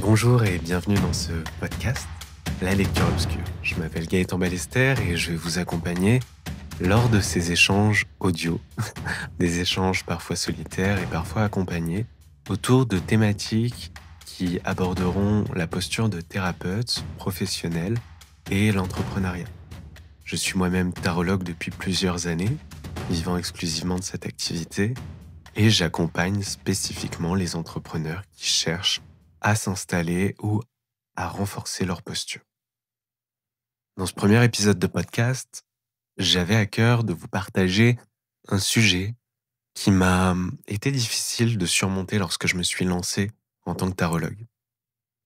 Bonjour et bienvenue dans ce podcast, La lecture obscure. Je m'appelle Gaëtan Ballester et je vais vous accompagner lors de ces échanges audio, des échanges parfois solitaires et parfois accompagnés, autour de thématiques qui aborderont la posture de thérapeute professionnel et l'entrepreneuriat. Je suis moi-même tarologue depuis plusieurs années, vivant exclusivement de cette activité, et j'accompagne spécifiquement les entrepreneurs qui cherchent à s'installer ou à renforcer leur posture. Dans ce premier épisode de podcast, j'avais à cœur de vous partager un sujet qui m'a été difficile de surmonter lorsque je me suis lancé en tant que tarologue,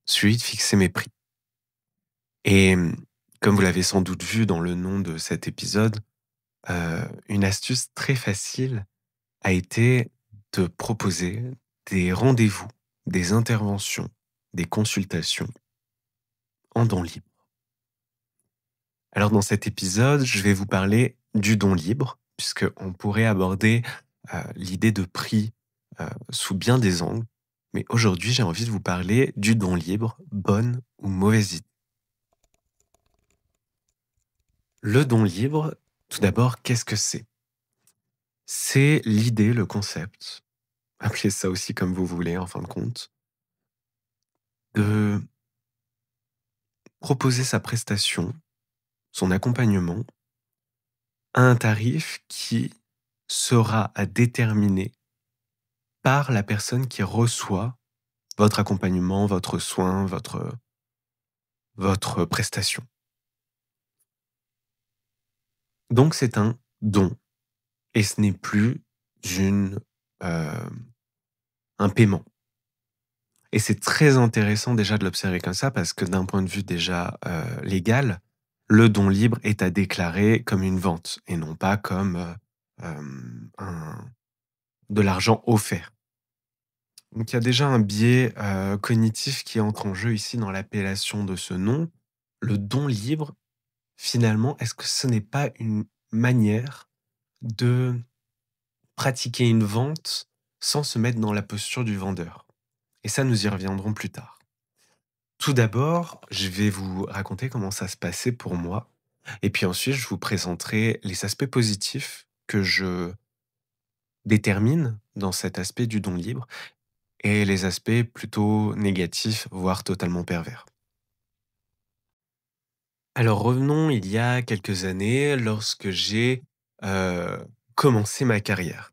celui de fixer mes prix. Et comme vous l'avez sans doute vu dans le nom de cet épisode, une astuce très facile a été de proposer des rendez-vous, des interventions, des consultations en don libre. Alors dans cet épisode, je vais vous parler du don libre, puisqu'on pourrait aborder l'idée de prix sous bien des angles. Mais aujourd'hui, j'ai envie de vous parler du don libre, bonne ou mauvaise idée. Le don libre, tout d'abord, qu'est-ce que c'est? C'est l'idée, le concept, appelez ça aussi comme vous voulez en fin de compte, de proposer sa prestation, son accompagnement, à un tarif qui sera à déterminer par la personne qui reçoit votre accompagnement, votre soin, votre prestation. Donc c'est un don et ce n'est plus une, heu, un paiement et c'est très intéressant déjà de l'observer comme ça parce que d'un point de vue déjà, légal, le don libre est à déclarer comme une vente et non pas comme, un de l'argent offert. Donc il y a déjà un biais, cognitif qui entre en jeu ici dans l'appellation de ce nom. Le don libre, finalement, est-ce que ce n'est pas une manière de pratiquer une vente sans se mettre dans la posture du vendeur? Et ça, nous y reviendrons plus tard. Tout d'abord, je vais vous raconter comment ça se passait pour moi et puis ensuite je vous présenterai les aspects positifs que je détermine dans cet aspect du don libre et les aspects plutôt négatifs, voire totalement pervers. Alors revenons il y a quelques années lorsque j'ai, heu, commencé ma carrière.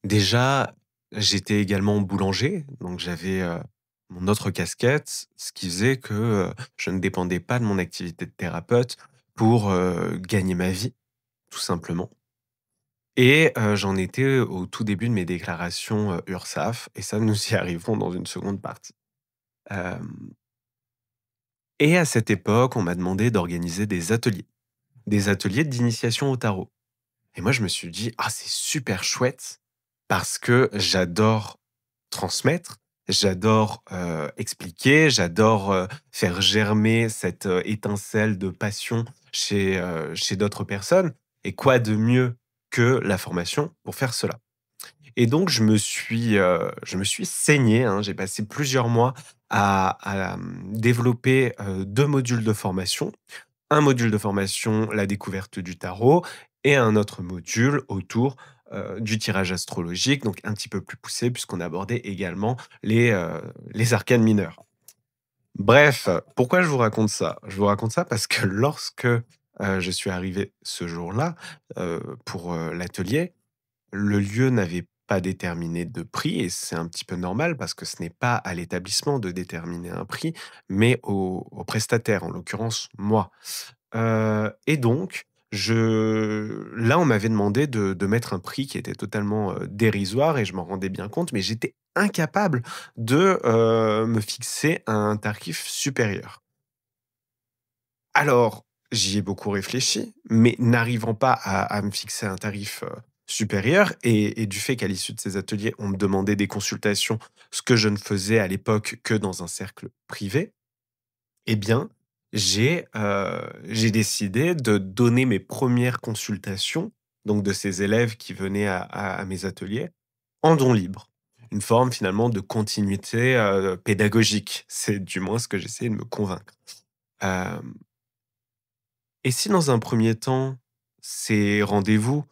Déjà, j'étais également boulanger, donc j'avais, mon autre casquette, ce qui faisait que, je ne dépendais pas de mon activité de thérapeute pour, gagner ma vie, tout simplement et j'en étais au tout début de mes déclarations, URSSAF et ça, nous y arriverons dans une seconde partie. Hem Et à cette époque, on m'a demandé d'organiser des ateliers d'initiation au tarot. Et moi, je me suis dit: «Ah, c'est super chouette!» parce que j'adore transmettre, j'adore, expliquer, j'adore, faire germer cette, étincelle de passion chez d'autres personnes et quoi de mieux que la formation pour faire cela? Et donc je me suis saigné, hein. J'ai passé plusieurs mois à développer, 2 modules de formation. Un module de formation, la découverte du tarot et un autre module autour, du tirage astrologique, donc un petit peu plus poussé puisqu'on abordait également les arcanes mineurs. Bref, pourquoi je vous raconte ça? Je vous raconte ça parce que lorsque, je suis arrivé ce jour-là, pour, l'atelier, le lieu n'avait pas déterminé de prix et c'est un petit peu normal parce que ce n'est pas à l'établissement de déterminer un prix, mais au prestataire, en l'occurrence moi. Et donc là, on m'avait demandé de mettre un prix qui était totalement, dérisoire et je m'en rendais bien compte, mais j'étais incapable de, me fixer un tarif supérieur. Alors, j'y ai beaucoup réfléchi, mais n'arrivant pas à me fixer un tarif, supérieur et du fait qu'à l'issue de ces ateliers, on me demandait des consultations, ce que je ne faisais à l'époque que dans un cercle privé, eh bien, j'ai décidé de donner mes premières consultations, donc de ces élèves qui venaient à mes ateliers, en don libre. une forme finalement de continuité, pédagogique. C'est du moins ce que j'essayais de me convaincre. Hem et si dans un premier temps, ces rendez-vous,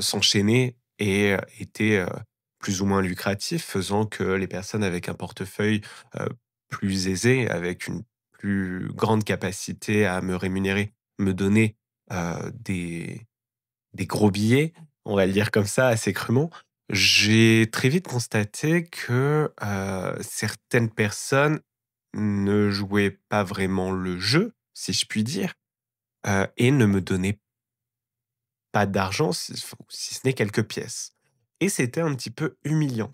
s'enchaînaient et étaient, plus ou moins lucratifs, faisant que les personnes avec un portefeuille, heu, plus aisé, avec une plus grande capacité à me rémunérer, me donnaient, des gros billets, on va le dire comme ça assez crûment. J'ai très vite constaté que, certaines personnes ne jouaient pas vraiment le jeu, si je puis dire, et ne me donnaient pas d'argent, si ce n'est quelques pièces, et c'était un petit peu humiliant,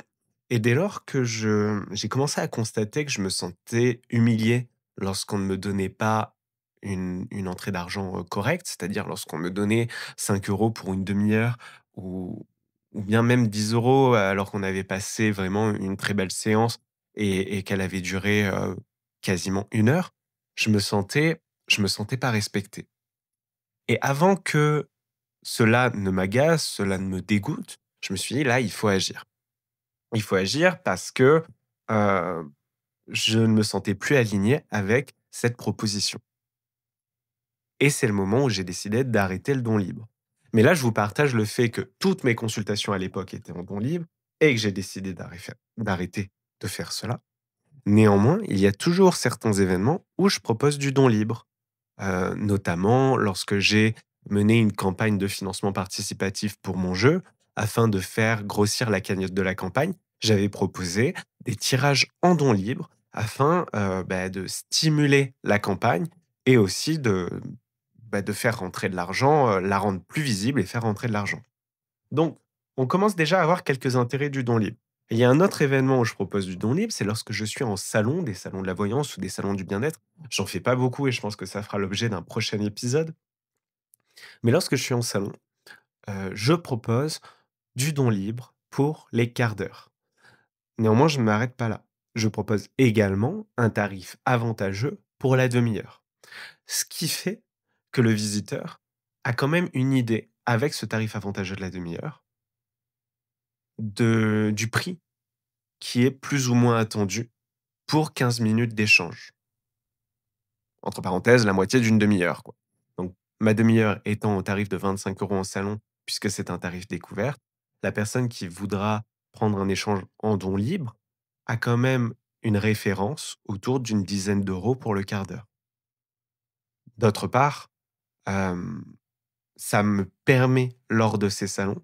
et dès lors que j'ai commencé à constater que je me sentais humilié lorsqu'on ne me donnait pas une entrée d'argent, correcte, c'est-à-dire lorsqu'on me donnait 5 € pour une demi heure, ou bien même 10 € alors qu'on avait passé vraiment une très belle séance et qu'elle avait duré, quasiment 1 heure. Je me sentais pas respecté, et avant que cela ne m'agace, cela ne me dégoûte. Je me suis dit: «Là, il faut agir». Il faut agir parce que, heu, je ne me sentais plus aligné avec cette proposition, et c'est le moment où j'ai décidé d'arrêter le don libre. Mais là, je vous partage le fait que toutes mes consultations à l'époque étaient en don libre et que j'ai décidé d'arrêter de faire cela. Néanmoins, il y a toujours certains événements où je propose du don libre. Notamment lorsque j'ai mené une campagne de financement participatif pour mon jeu, afin de faire grossir la cagnotte de la campagne, j'avais proposé des tirages en dons libres afin, de stimuler la campagne et aussi de faire rentrer de l'argent, la rendre plus visible et faire rentrer de l'argent. Donc, on commence déjà à avoir quelques intérêts du don libre. Et il y a un autre événement où je propose du don libre, c'est lorsque je suis en salon, des salons de la voyance ou des salons du bien-être. J'en fais pas beaucoup et je pense que ça fera l'objet d'un prochain épisode. Mais lorsque je suis en salon, je propose du don libre pour les quarts d'heure. Néanmoins, je ne m'arrête pas là. Je propose également un tarif avantageux pour la demi-heure. Ce qui fait que le visiteur a quand même une idée, avec ce tarif avantageux de la demi-heure, du prix qui est plus ou moins attendu pour 15 minutes d'échange. Entre parenthèses, la moitié d'une demi-heure, quoi. Donc ma demi-heure étant au tarif de 25 € en salon, puisque c'est un tarif découvert, la personne qui voudra prendre un échange en don libre a quand même une référence autour d'une dizaine d'euros pour le quart d'heure. D'autre part, hem, ça me permet lors de ces salons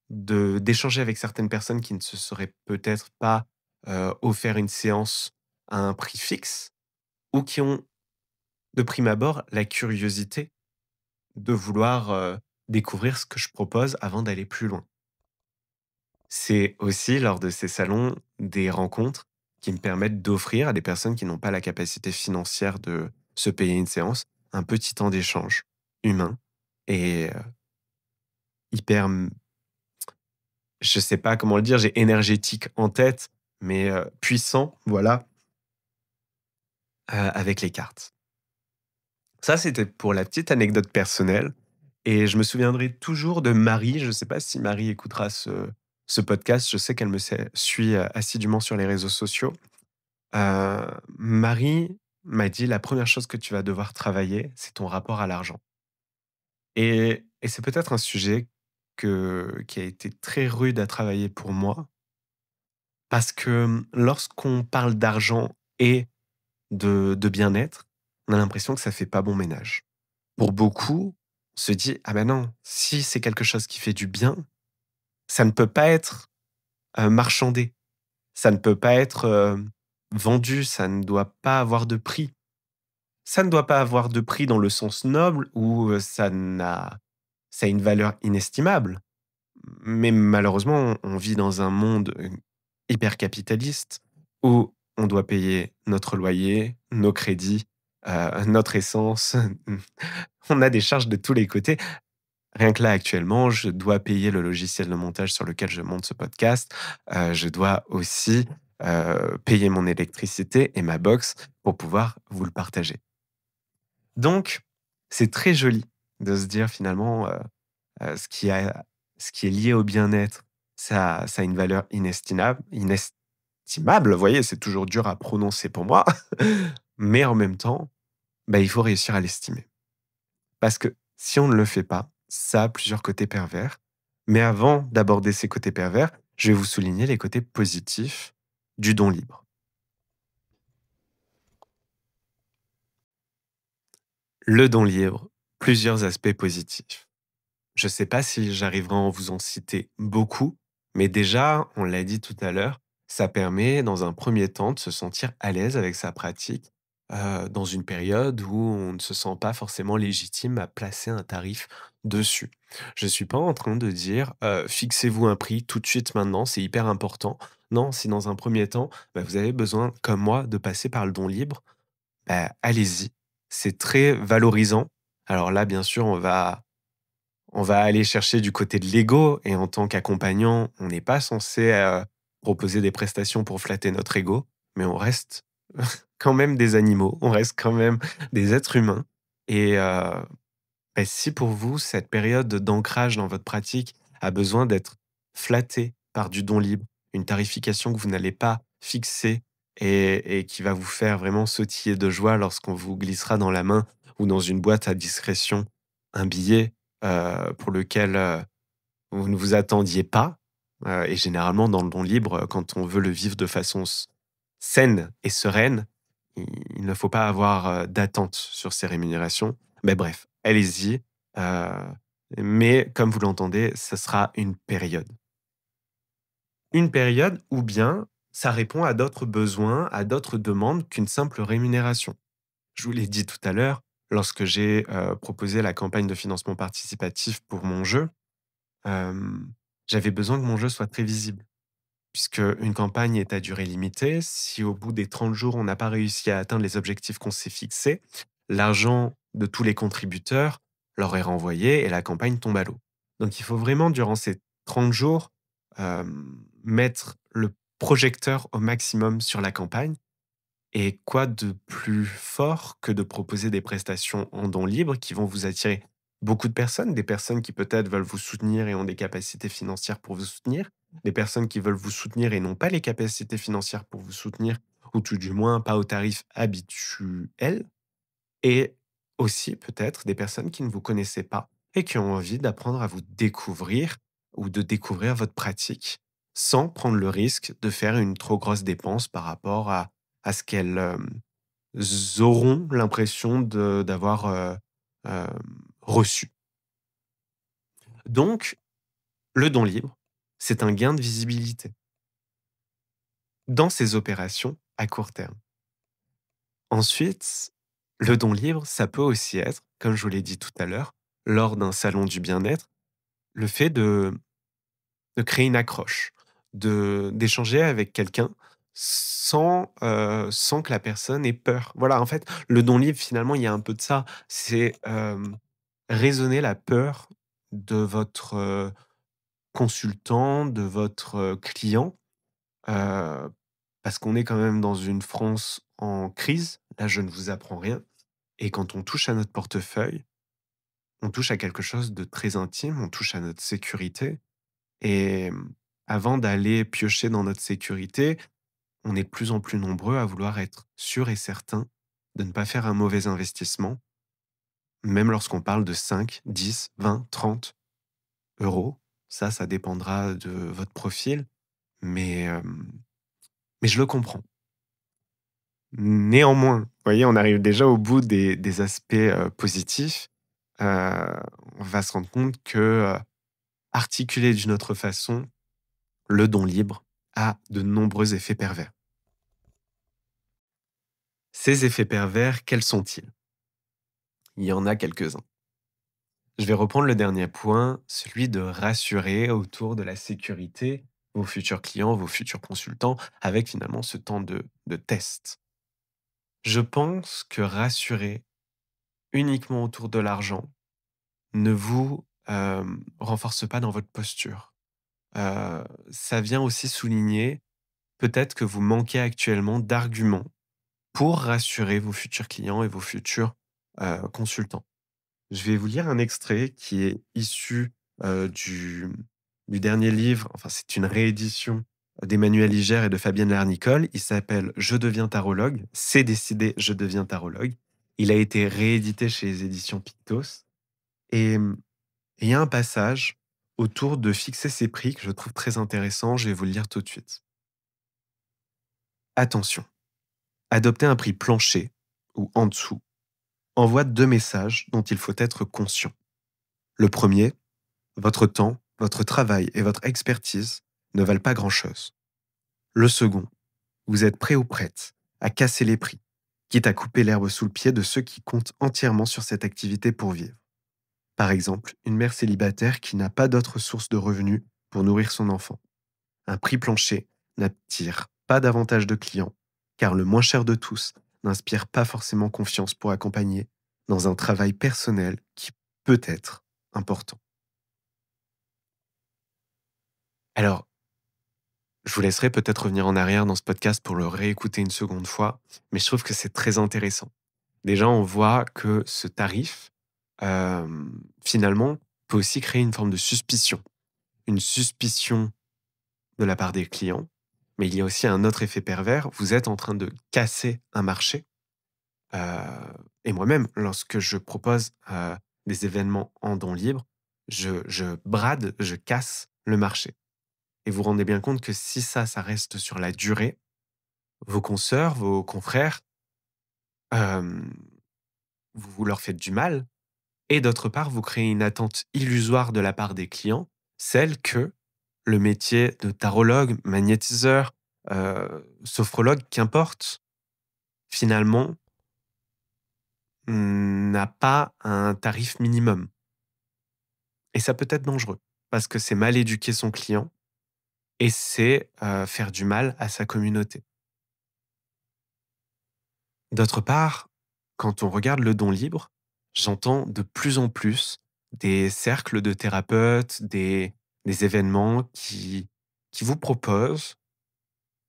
d'échanger avec certaines personnes qui ne se seraient peut-être pas, offert une séance à un prix fixe, ou qui ont de prime abord la curiosité de vouloir, découvrir ce que je propose avant d'aller plus loin. C'est aussi lors de ces salons des rencontres qui me permettent d'offrir à des personnes qui n'ont pas la capacité financière de se payer une séance, un petit temps d'échange humain et hyper, je sais pas comment le dire, j'ai énergétique en tête, mais puissant, voilà, avec les cartes. Ça, c'était pour la petite anecdote personnelle, et je me souviendrai toujours de Marie. Je ne sais pas si Marie écoutera ce podcast. Je sais qu'elle suit, assidûment sur les réseaux sociaux. Marie m'a dit: «La première chose que tu vas devoir travailler, c'est ton rapport à l'argent», et c'est peut-être un sujet qui a été très rude à travailler pour moi, parce que, lorsqu'on parle d'argent et de bien-être, on a l'impression que ça fait pas bon ménage. Pour beaucoup, on se dit: «Ah ben non, si c'est quelque chose qui fait du bien, ça ne peut pas être, marchandé, ça ne peut pas être, vendu, ça ne doit pas avoir de prix». Ça ne doit pas avoir de prix dans le sens noble où, ça a une valeur inestimable, mais malheureusement, on vit dans un monde, hyper capitaliste, où on doit payer notre loyer, nos crédits, notre essence. On a des charges de tous les côtés. Rien que là, actuellement, je dois payer le logiciel de montage sur lequel je monte ce podcast. Je dois aussi, payer mon électricité et ma box pour pouvoir vous le partager. Donc, c'est très joli de se dire finalement, ce qui est lié au bien-être, ça a une valeur inestimable, vous voyez? C'est toujours dur à prononcer pour moi, mais en même temps, bah, il faut réussir à l'estimer. Parce que si on ne le fait pas, ça a plusieurs côtés pervers. Mais avant d'aborder ces côtés pervers, je vais vous souligner les côtés positifs du don libre. Le don libre, plusieurs aspects positifs. Je ne sais pas si j'arriverai à vous en citer beaucoup, mais déjà, on l'a dit tout à l'heure, ça permet dans un premier temps de se sentir à l'aise avec sa pratique, dans une période où on ne se sent pas forcément légitime à placer un tarif dessus. Je ne suis pas en train de dire, «Fixez-vous un prix tout de suite maintenant, c'est hyper important». Non, si dans un premier temps, bah, vous avez besoin, comme moi, de passer par le don libre, bah, allez-y. C'est très valorisant. Alors là, bien sûr, on va aller chercher du côté de l'ego et en tant qu'accompagnant, on n'est pas censé, proposer des prestations pour flatter notre ego, mais on reste quand même des animaux, on reste quand même des êtres humains et si pour vous, cette période d'ancrage dans votre pratique a besoin d'être flattée par du don libre, une tarification que vous n'allez pas fixer et qui va vous faire vraiment sautiller de joie lorsqu'on vous glissera dans la main ou dans une boîte à discrétion un billet, pour lequel, vous ne vous attendiez pas, et généralement dans le don libre, quand on veut le vivre de façon saine et sereine, il ne faut pas avoir, d'attente sur ces rémunérations. Mais bref, allez-y, heu, mais comme vous l'entendez, ce sera une période. Une période ou bien ça répond à d'autres besoins, à d'autres demandes qu'une simple rémunération. Je vous l'ai dit tout à l'heure, lorsque j'ai, proposé la campagne de financement participatif pour mon jeu, j'avais besoin que mon jeu soit très visible. Puisque une campagne est à durée limitée, si au bout des 30 jours, on n'a pas réussi à atteindre les objectifs qu'on s'est fixés, l'argent de tous les contributeurs leur est renvoyé et la campagne tombe à l'eau. Donc il faut vraiment, durant ces 30 jours, mettre le projecteur au maximum sur la campagne et quoi de plus fort que de proposer des prestations en don libre qui vont vous attirer beaucoup de personnes, des personnes qui peut-être veulent vous soutenir et ont des capacités financières pour vous soutenir, des personnes qui veulent vous soutenir et n'ont pas les capacités financières pour vous soutenir, ou tout du moins pas au tarif habituel, et aussi peut-être des personnes qui ne vous connaissaient pas et qui ont envie d'apprendre à vous découvrir ou de découvrir votre pratique sans prendre le risque de faire une trop grosse dépense par rapport à ce qu'elles auront l'impression d'avoir reçu. Donc, le don libre, c'est un gain de visibilité dans ces opérations à court terme. Ensuite, le don libre, ça peut aussi être, comme je vous l'ai dit tout à l'heure, lors d'un salon du bien-être, le fait de créer une accroche, d'échanger avec quelqu'un sans que la personne ait peur. Voilà, en fait, le don libre, finalement, il y a un peu de ça. C'est, raisonner la peur de votre, consultant, de votre, client, heu, parce qu'on est quand même dans une France en crise. Là, je ne vous apprends rien et quand on touche à notre portefeuille, on touche à quelque chose de très intime, on touche à notre sécurité et avant d'aller piocher dans notre sécurité, on est de plus en plus nombreux à vouloir être sûrs et certains de ne pas faire un mauvais investissement, même lorsqu'on parle de 5, 10, 20, 30 euros. Ça dépendra de votre profil, mais, mais je le comprends. Néanmoins, vous voyez, on arrive déjà au bout des aspects, positifs. Heu, on va se rendre compte que, articulé d'une autre façon, le don libre a de nombreux effets pervers. Ces effets pervers, quels sont-ils? Il y en a quelques-uns. Je vais reprendre le dernier point, celui de rassurer autour de la sécurité vos futurs clients, vos futurs consultants, avec finalement ce temps de test. Je pense que rassurer uniquement autour de l'argent ne vous, renforce pas dans votre posture. Ça vient aussi souligner peut-être que vous manquez actuellement d'arguments pour rassurer vos futurs clients et vos futurs, consultants. Je vais vous lire un extrait qui est issu, du du dernier livre, enfin, c'est une réédition d'Emmanuel Liger et de Fabienne Larnicole. Il s'appelle Je deviens tarologue. C'est décidé, je deviens tarologue. Il a été réédité chez les éditions Pictos. Et il y a un passage autour de fixer ses prix que je trouve très intéressant. Je vais vous le lire tout de suite. Attention, adopter un prix plancher ou en dessous envoie deux messages dont il faut être conscient. Le premier, votre temps, votre travail et votre expertise ne valent pas grand-chose. Le second, vous êtes prêt ou prête à casser les prix, quitte à couper l'herbe sous le pied de ceux qui comptent entièrement sur cette activité pour vivre. Par exemple, une mère célibataire qui n'a pas d'autre source de revenus pour nourrir son enfant. Un prix plancher n'attire pas davantage de clients, car le moins cher de tous n'inspire pas forcément confiance pour accompagner dans un travail personnel qui peut être important. Alors, je vous laisserai peut-être revenir en arrière dans ce podcast pour le réécouter une seconde fois, mais je trouve que c'est très intéressant. Déjà, on voit que ce tarif, finalement, peut aussi créer une forme de suspicion. Une suspicion de la part des clients, mais il y a aussi un autre effet pervers. Vous êtes en train de casser un marché. Et moi-même, lorsque je propose des événements en don libre, je brade, je casse le marché. Et vous vous rendez bien compte que si ça reste sur la durée, vos consoeurs, vos confrères, euh, vous leur faites du mal. Et d'autre part, vous créez une attente illusoire de la part des clients, celle que le métier de tarologue, magnétiseur, sophrologue, qu'importe, finalement, n'a pas un tarif minimum. Et ça peut être dangereux, parce que c'est mal éduquer son client et c'est faire du mal à sa communauté. D'autre part, quand on regarde le don libre, j'entends de plus en plus des cercles de thérapeutes, des événements qui vous proposent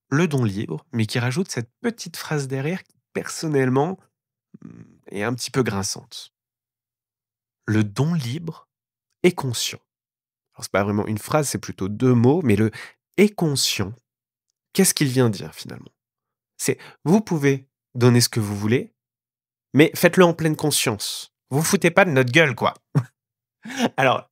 le don libre, mais qui rajoutent cette petite phrase derrière qui, personnellement, est un petit peu grinçante. Le don libre est conscient. Alors, c'est pas vraiment une phrase, c'est plutôt deux mots, mais le est conscient, qu'est-ce qu'il vient dire finalement? C'est vous pouvez donner ce que vous voulez, mais faites-le en pleine conscience. Vous vous foutez pas de notre gueule, quoi. Alors,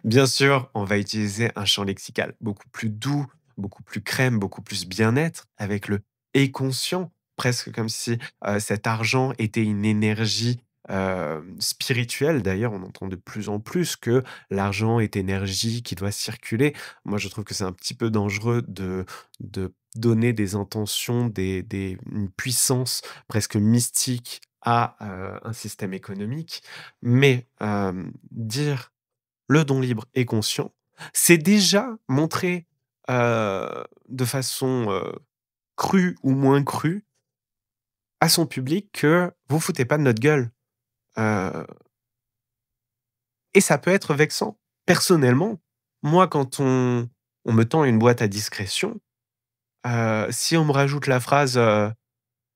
bien sûr, on va utiliser un champ lexical beaucoup plus doux, beaucoup plus crème, beaucoup plus bien-être, avec le et conscient, presque comme si cet argent était une énergie spirituelle. D'ailleurs, on entend de plus en plus que l'argent est énergie qui doit circuler. Moi, je trouve que c'est un petit peu dangereux de donner des intentions, une puissance presque mystique à un système économique. Mais dire le don libre et conscient, c'est déjà montrer, de façon, crue ou moins crue à son public que vous foutez pas de notre gueule, heu et ça peut être vexant. Personnellement, moi, quand on me tend une boîte à discrétion, si on me rajoute la phrase,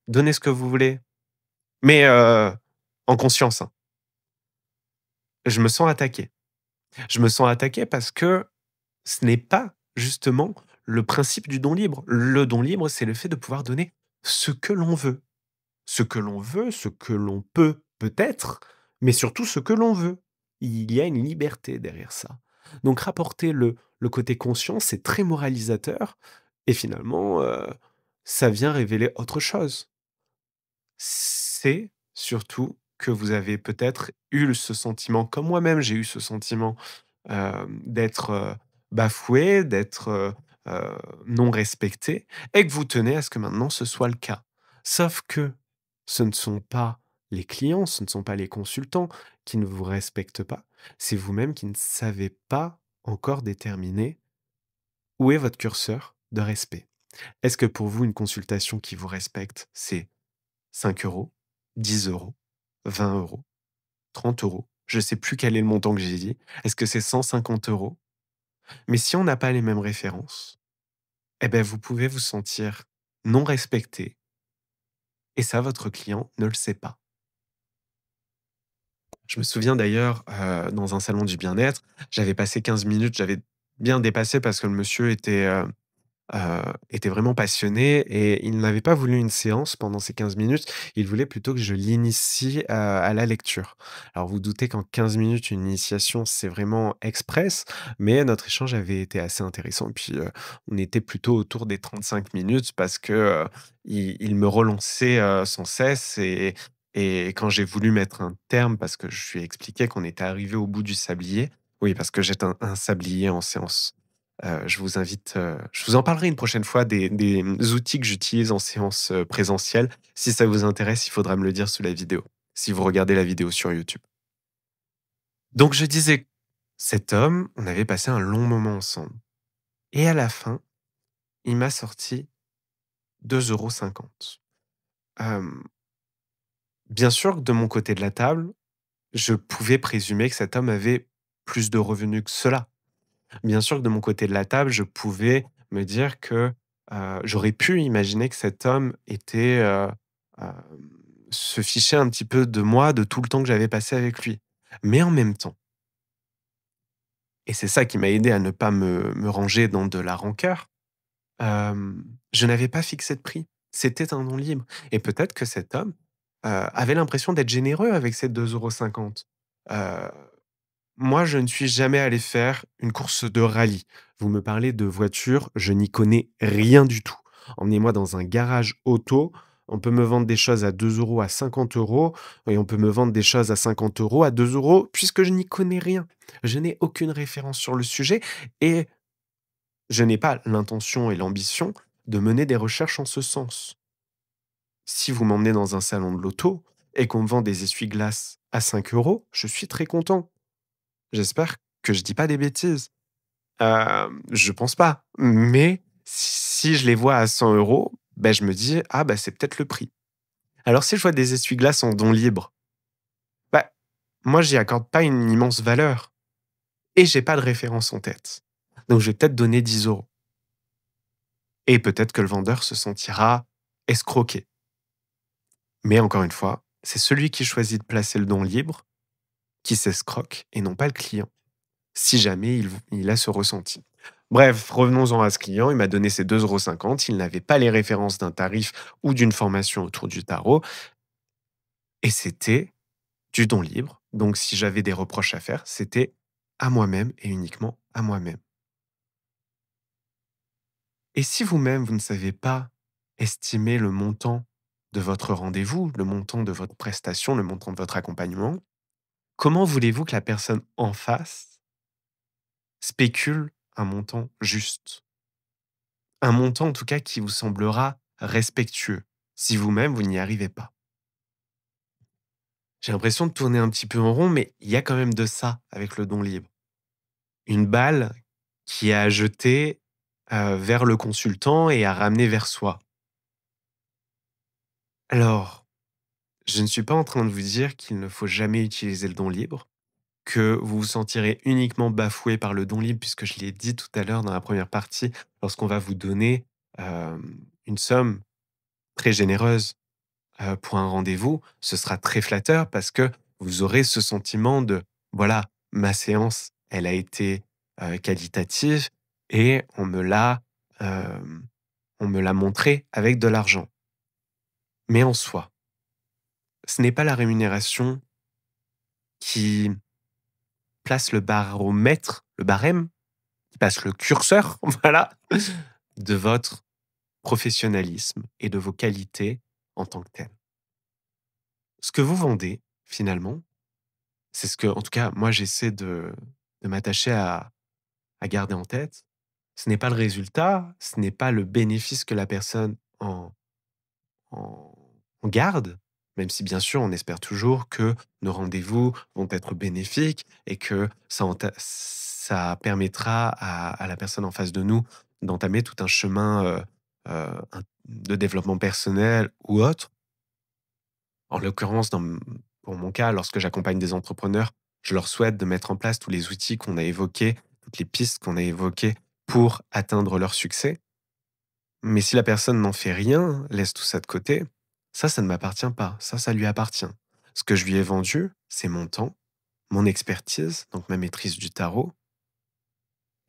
«Donnez ce que vous voulez», mais en conscience, hein, je me sens attaqué. Je me sens attaqué parce que ce n'est pas justement le principe du don libre. Le don libre, c'est le fait de pouvoir donner ce que l'on veut. Ce que l'on veut, ce que l'on peut peut-être, mais surtout ce que l'on veut. Il y a une liberté derrière ça. Donc rapporter le côté conscient, c'est très moralisateur et finalement, ça vient révéler autre chose. C'est surtout que vous avez peut-être eu ce sentiment, comme moi-même j'ai eu ce sentiment, d'être, bafoué, d'être, non respecté et que vous tenez à ce que maintenant ce soit le cas. Sauf que ce ne sont pas les clients, ce ne sont pas les consultants qui ne vous respectent pas, c'est vous-même qui ne savez pas encore déterminer où est votre curseur de respect. Est-ce que pour vous une consultation qui vous respecte, c'est 5 €, 10 €, 20 €, 30 €? Je ne sais plus quel est le montant que j'ai dit. Est-ce que c'est 150 €? Mais si on n'a pas les mêmes références, eh ben, vous pouvez vous sentir non respecté et ça, votre client ne le sait pas. Je me souviens d'ailleurs, dans un salon du bien-être, j'avais passé 15 minutes, j'avais bien dépassé parce que le monsieur était vraiment passionné et il n'avait pas voulu une séance pendant ces 15 minutes. Il voulait plutôt que je l'initie, à la lecture. Alors vous doutez qu'en 15 minutes, une initiation, c'est vraiment express, mais notre échange avait été assez intéressant. Et puis, on était plutôt autour des 35 minutes parce que, il me relançait, sans cesse et quand j'ai voulu mettre un terme parce que je lui ai expliqué qu'on était arrivé au bout du sablier. Oui, parce que j'ai un sablier en séance. Je vous invite, je vous en parlerai une prochaine fois des outils que j'utilise en séance, présentielle. Si ça vous intéresse, il faudra me le dire sous la vidéo, si vous regardez la vidéo sur YouTube. Donc je disais, cet homme, on avait passé un long moment ensemble et à la fin, il m'a sorti 2,50 €. Hem, Bien sûr que de mon côté de la table, je pouvais présumer que cet homme avait plus de revenus que cela. Bien sûr que de mon côté de la table, je pouvais me dire que, j'aurais pu imaginer que cet homme était, hem, se fichait un petit peu de moi, de tout le temps que j'avais passé avec lui. Mais en même temps, et c'est ça qui m'a aidé à ne pas me ranger dans de la rancœur, je n'avais pas fixé de prix. C'était un don libre et peut-être que cet homme, avait l'impression d'être généreux avec ces 2,50 €. Moi, je ne suis jamais allé faire une course de rallye. Vous me parlez de voiture, je n'y connais rien du tout. Emmenez-moi dans un garage auto, on peut me vendre des choses à 2 € à 50 € et on peut me vendre des choses à 50 € à 2 € puisque je n'y connais rien. Je n'ai aucune référence sur le sujet et je n'ai pas l'intention et l'ambition de mener des recherches en ce sens. Si vous m'emmenez dans un salon de l'auto et qu'on me vend des essuie-glaces à 5 €, je suis très content. J'espère que je dis pas des bêtises. Je pense pas, mais si je les vois à 100 €, ben je me dis: «Ah bah, c'est peut-être le prix». Alors si je vois des essuie-glaces en don libre, bah, moi j'y accorde pas une immense valeur et j'ai pas de référence en tête. Donc je vais peut-être donner 10 € et peut-être que le vendeur se sentira escroqué. Mais encore une fois, c'est celui qui choisit de placer le don libre qui s'escroque et non pas le client. Si jamais il a ce ressenti. Bref, revenons-en à ce client, il m'a donné ses 2,50 €, il n'avait pas les références d'un tarif ou d'une formation autour du tarot et c'était du don libre. Donc si j'avais des reproches à faire, c'était à moi-même et uniquement à moi-même. Et si vous-même, vous ne savez pas estimer le montant de votre rendez-vous, le montant de votre prestation, le montant de votre accompagnement, comment voulez-vous que la personne en face spécule un montant juste? Un montant, en tout cas, qui vous semblera respectueux, si vous-même, vous n'y arrivez pas. J'ai l'impression de tourner un petit peu en rond, mais il y a quand même de ça avec le don libre. Une balle qui est à jeter, vers le consultant et à ramener vers soi. Alors, je ne suis pas en train de vous dire qu'il ne faut jamais utiliser le don libre, que vous vous sentirez uniquement bafoué par le don libre, puisque je l'ai dit tout à l'heure dans la première partie, lorsqu'on va vous donner, une somme très généreuse pour un rendez-vous, ce sera très flatteur parce que vous aurez ce sentiment de: «Voilà, ma séance, elle a été, qualitative et hem, on me l'a montré avec de l'argent». Mais en soi, ce n'est pas la rémunération qui place le baromètre, le barème, qui passe le curseur, voilà, de votre professionnalisme et de vos qualités en tant que tel. Ce que vous vendez, finalement, c'est ce que, en tout cas, moi, j'essaie de m'attacher à garder en tête. Ce n'est pas le résultat, ce n'est pas le bénéfice que la personne en en garde, même si, bien sûr, on espère toujours que nos rendez-vous vont être bénéfiques et que ça permettra à la personne en face de nous d'entamer tout un chemin, un de développement personnel ou autre. En l'occurrence, pour mon cas, lorsque j'accompagne des entrepreneurs, je leur souhaite de mettre en place tous les outils qu'on a évoqués, toutes les pistes qu'on a évoquées pour atteindre leur succès. Mais si la personne n'en fait rien, laisse tout ça de côté, ça ne m'appartient pas. Ça lui appartient. Ce que je lui ai vendu, c'est mon temps, mon expertise, donc ma maîtrise du tarot,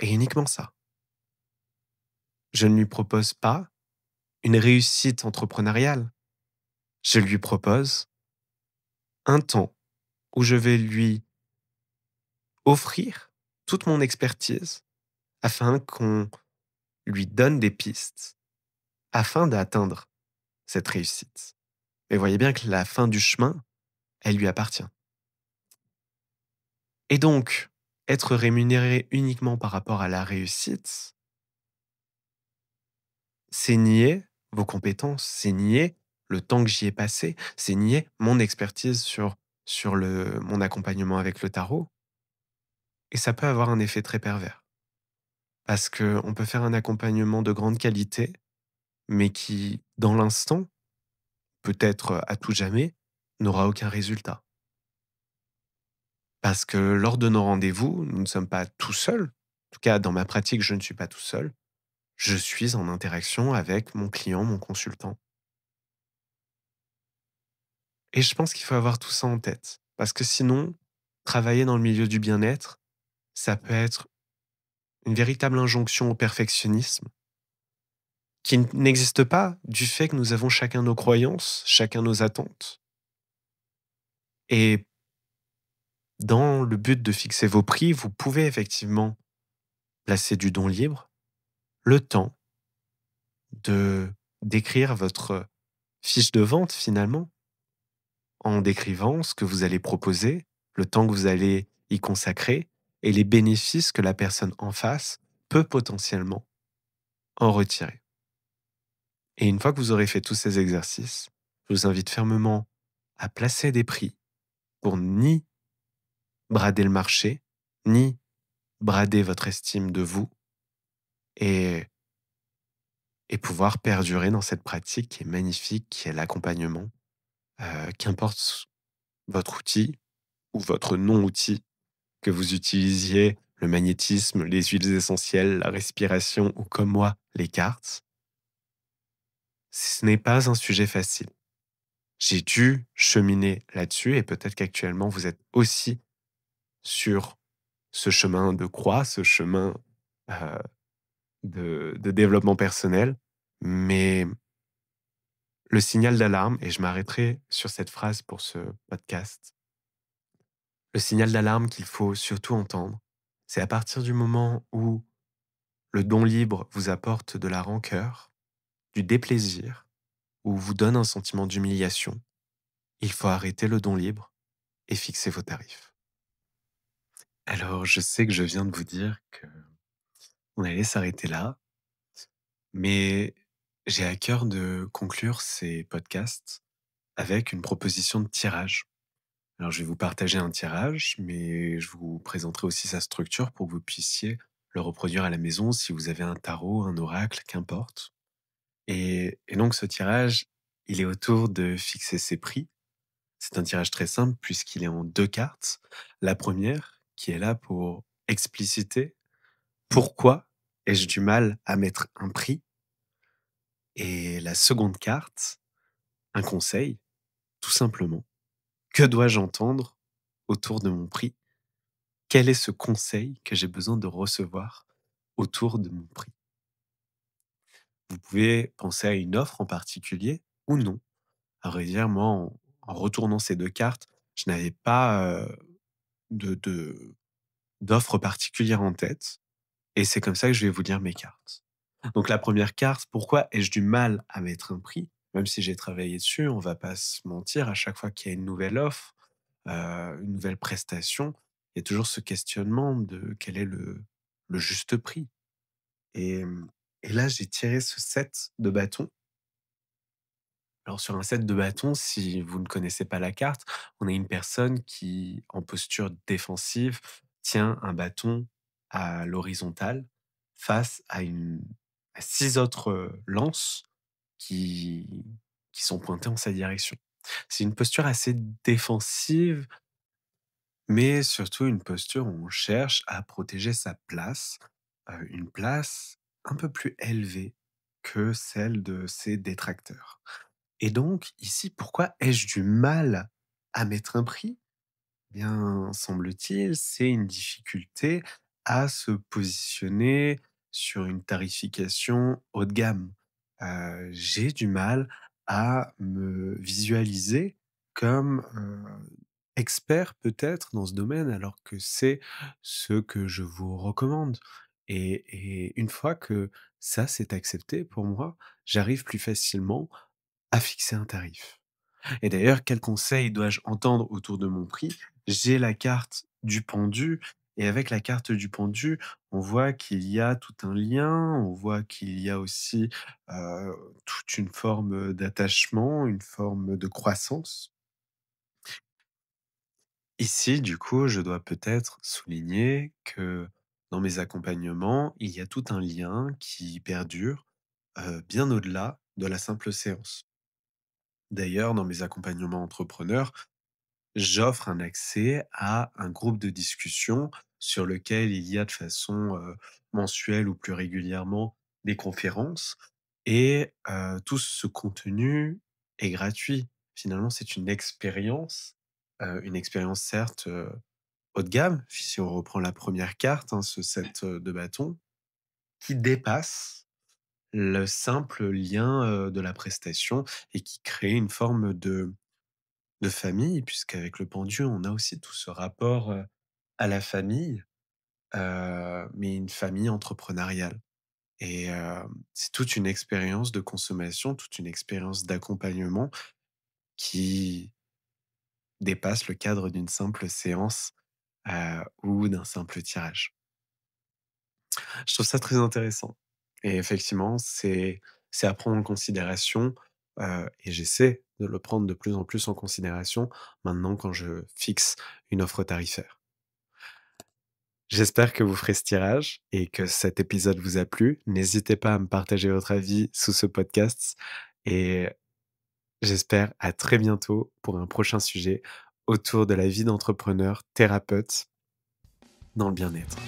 et uniquement ça. Je ne lui propose pas une réussite entrepreneuriale, je lui propose un temps où je vais lui offrir toute mon expertise afin qu'on lui donne des pistes afin d'atteindre cette réussite. Et voyez bien que la fin du chemin, elle lui appartient. Et donc, être rémunéré uniquement par rapport à la réussite, c'est nier vos compétences, c'est nier le temps que j'y ai passé, c'est nier mon expertise sur mon accompagnement avec le tarot. Et ça peut avoir un effet très pervers. Parce qu'on peut faire un accompagnement de grande qualité, mais qui, dans l'instant, peut-être à tout jamais, n'aura aucun résultat. Parce que lors de nos rendez-vous, nous ne sommes pas tout seuls. En tout cas, dans ma pratique, je ne suis pas tout seul. Je suis en interaction avec mon client, mon consultant. Et je pense qu'il faut avoir tout ça en tête. Parce que sinon, travailler dans le milieu du bien-être, ça peut être une véritable injonction au perfectionnisme qui n'existe pas du fait que nous avons chacun nos croyances, chacun nos attentes. Et dans le but de fixer vos prix, vous pouvez effectivement placer du don libre, le temps de d'écrire votre fiche de vente finalement, en décrivant ce que vous allez proposer, le temps que vous allez y consacrer et les bénéfices que la personne en face peut potentiellement en retirer. Et une fois que vous aurez fait tous ces exercices, je vous invite fermement à placer des prix pour ni brader le marché, ni brader votre estime de vous et, et pouvoir perdurer dans cette pratique qui est magnifique, qui est l'accompagnement, qu'importe votre outil ou votre non-outil, que vous utilisiez le magnétisme, les huiles essentielles, la respiration ou comme moi, les cartes, ce n'est pas un sujet facile. J'ai dû cheminer là-dessus et peut-être qu'actuellement vous êtes aussi sur ce chemin de croix, ce chemin euh, de développement personnel. Mais le signal d'alarme, et je m'arrêterai sur cette phrase pour ce podcast, le signal d'alarme qu'il faut surtout entendre, c'est à partir du moment où le don libre vous apporte de la rancœur, du déplaisir, ou vous donne un sentiment d'humiliation, il faut arrêter le don libre et fixer vos tarifs. Alors, je sais que je viens de vous dire qu'on allait s'arrêter là, mais j'ai à cœur de conclure ces podcasts avec une proposition de tirage. Alors, je vais vous partager un tirage, mais je vous présenterai aussi sa structure pour que vous puissiez le reproduire à la maison si vous avez un tarot, un oracle, qu'importe. Et donc, ce tirage, il est autour de fixer ses prix. C'est un tirage très simple puisqu'il est en deux cartes. La première, qui est là pour expliciter pourquoi ai-je du mal à mettre un prix. Et la seconde carte, un conseil, tout simplement. Que dois-je entendre autour de mon prix? Quel est ce conseil que j'ai besoin de recevoir autour de mon prix? Vous pouvez penser à une offre en particulier ou non. À vrai dire, moi, en retournant ces 2 cartes, je n'avais pas, de d'offre particulière en tête et c'est comme ça que je vais vous lire mes cartes. Donc la première carte, pourquoi ai-je du mal à mettre un prix? Même si j'ai travaillé dessus, on va pas se mentir, à chaque fois qu'il y a une nouvelle offre, une nouvelle prestation, il y a toujours ce questionnement de quel est le juste prix? Et et là, j'ai tiré ce 7 de bâton. Alors sur un set de bâtons, si vous ne connaissez pas la carte, on a une personne qui, en posture défensive, tient un bâton à l'horizontale face à 6 autres lances qui, qui sont pointées en sa direction. C'est une posture assez défensive, mais surtout une posture où on cherche à protéger sa place, une place un peu plus élevée que celle de ses détracteurs. Et donc, ici, pourquoi ai-je du mal à mettre un prix? Bien, semble-t-il, c'est une difficulté à se positionner sur une tarification haut de gamme. J'ai du mal à me visualiser comme, expert peut-être dans ce domaine alors que c'est ce que je vous recommande et une fois que ça c'est accepté pour moi, j'arrive plus facilement à fixer un tarif. Et d'ailleurs, quels conseils dois-je entendre autour de mon prix? J'ai la carte du pendu et avec la carte du pendu, on voit qu'il y a tout un lien, on voit qu'il y a aussi, heu, toute une forme, d'attachement, une forme de croissance. Ici, du coup, je dois peut-être souligner que dans mes accompagnements, il y a tout un lien qui perdure, bien au-delà de la simple séance. D'ailleurs, dans mes accompagnements entrepreneurs, j'offre un accès à un groupe de discussion sur lequel il y a de façon, mensuelle ou plus régulièrement des conférences et tout ce contenu est gratuit. Finalement, c'est une expérience certes, haut de gamme, si on reprend la première carte, hein, ce set, de bâtons, qui dépasse le simple lien, de la prestation et qui crée une forme de famille, puisqu'avec le pendu, on a aussi tout ce rapport, à la famille, mais une famille entrepreneuriale et c'est toute une expérience de consommation, toute une expérience d'accompagnement qui dépasse le cadre d'une simple séance, ou d'un simple tirage. Je trouve ça très intéressant et effectivement, c'est à prendre en considération, et j'essaie de le prendre de plus en plus en considération maintenant quand je fixe une offre tarifaire. J'espère que vous ferez ce tirage et que cet épisode vous a plu. N'hésitez pas à me partager votre avis sous ce podcast et j'espère à très bientôt pour un prochain sujet autour de la vie d'entrepreneur thérapeute dans le bien-être.